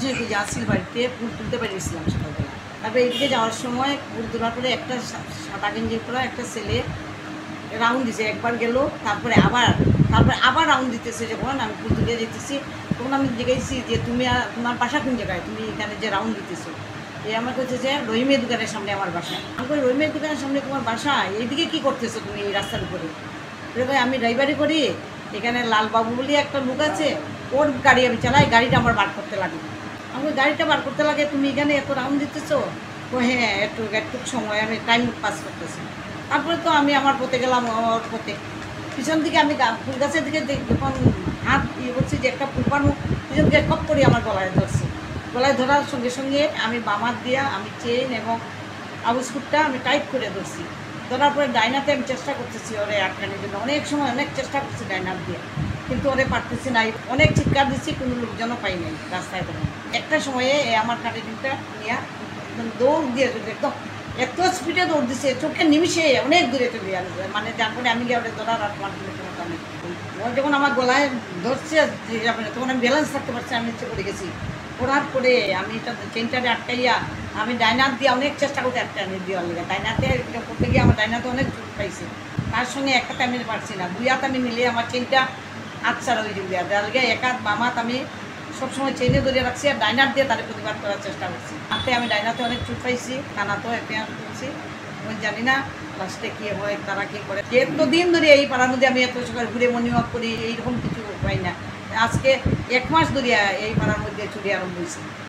সময় খুঁজে আসছিল বাড়িতে ফুল তুলতে পেরেছিলাম সকালবেলা। তারপরে এইদিকে যাওয়ার সময় ফুল তোলার পরে একটা সাদা গেঞ্জি পরা একটা ছেলে রাউন্ড দিছে, একবার গেল, তারপরে আবার রাউন্ড দিতেছে। যখন আমি ফুল তুলে যেতেছি তখন আমি জিজ্ঞাসি যে তোমার বাসা কোন জায়গায়, তুমি এখানে যে রাউন্ড দিতেছো? আমার কাছে যে রহিমের দোকানের সামনে আমার বাসা। আমি কই রহিমের দোকানের সামনে তোমার বাসা, এইদিকে কী করতেছো তুমি এই রাস্তার উপরে? আমি ড্রাইভারি করি, এখানে লালবাবু বলে একটা লোক আছে, ওর গাড়ি আমি চালাই, গাড়িটা আমার বার করতে লাগে। আমি গাড়িটা বার করতে লাগে, তুমি এখানে এত রাউন্ড দিতেছো? ও হ্যাঁ, একটু সময় আমি টাইম পাস করতেছি। তারপরে তো আমি আমার পথে গেলাম, আমার পথে পিছন দিকে আমি ফুল গাছের দিকে যখন হাত করছি যে একটা ফুল পানো, পিছন দিকে কপ করে আমার গলায় ধরছি। গলায় ধরার সঙ্গে সঙ্গে আমি বাম হাত দিয়া আমি চেন এবং আউসকুটটা আমি টাইট করে ধরছি। ধরার পরে ডাইনাতে আমি চেষ্টা করতেছি ওরে আটকানোর জন্য, অনেক সময় অনেক চেষ্টা করছি ডাইনার দিয়ে, কিন্তু ওরে পারতেছি না। অনেক চিৎকার দিচ্ছি, কোনো লোকজনও পাই নাই রাস্তায়। তখন একটা সময়ে আমার কাটিংটা নিয়ে একদম দৌড় দিয়ে একদম এত স্পিডে দৌড় দিচ্ছে, চোখের নিমিশে অনেক দূরে চলে আসবে, মানে যার পরে আমি গিয়ে ওটা ধরার আর তোমার কোনো ক্ষমতা নেই। ও যখন আমার গলায় ধরছে তখন আমি ব্যালেন্স থাকতে পারছি, আমি নিচে পড়ে গেছি। পড়ার পরে আমি এটা চেনটারে আটকাইয়া আমি ডাইনার দিয়ে অনেক চেষ্টা করতে আটকানি দেওয়ার লেগে। ডাইনাতে করতে গিয়ে আমার ডাইনাতে অনেক চোট পাইছে। তার সঙ্গে এক হাতে আমি পারছি না, দুই হাত আমি মিলিয়ে আমার চেনটা আচ্ছাড়া হয়ে যাবে। যার লেগে এক হাত বাম হাত আমি সবসময় চেনে ধরে রাখছি, আর ডাইনার দিয়ে তাদের প্রতিবাদ করার চেষ্টা করছি। হাতে আমি ডাইনাতে অনেক চোট পাইছি, কানাতেও অ্যাপিয়ার করছি। আমি জানি না লাস্টে কী হয়, তারা কী করে। এতদিন ধরে এই পাড়ার মধ্যে আমি এত সকাল ঘুরে মর্নিং ওয়াক করি, এইরকম কিছু পাই না। আজকে 1 মাস ধরে এই পাড়ার মধ্যে চুরি আরম্ভ হয়েছে।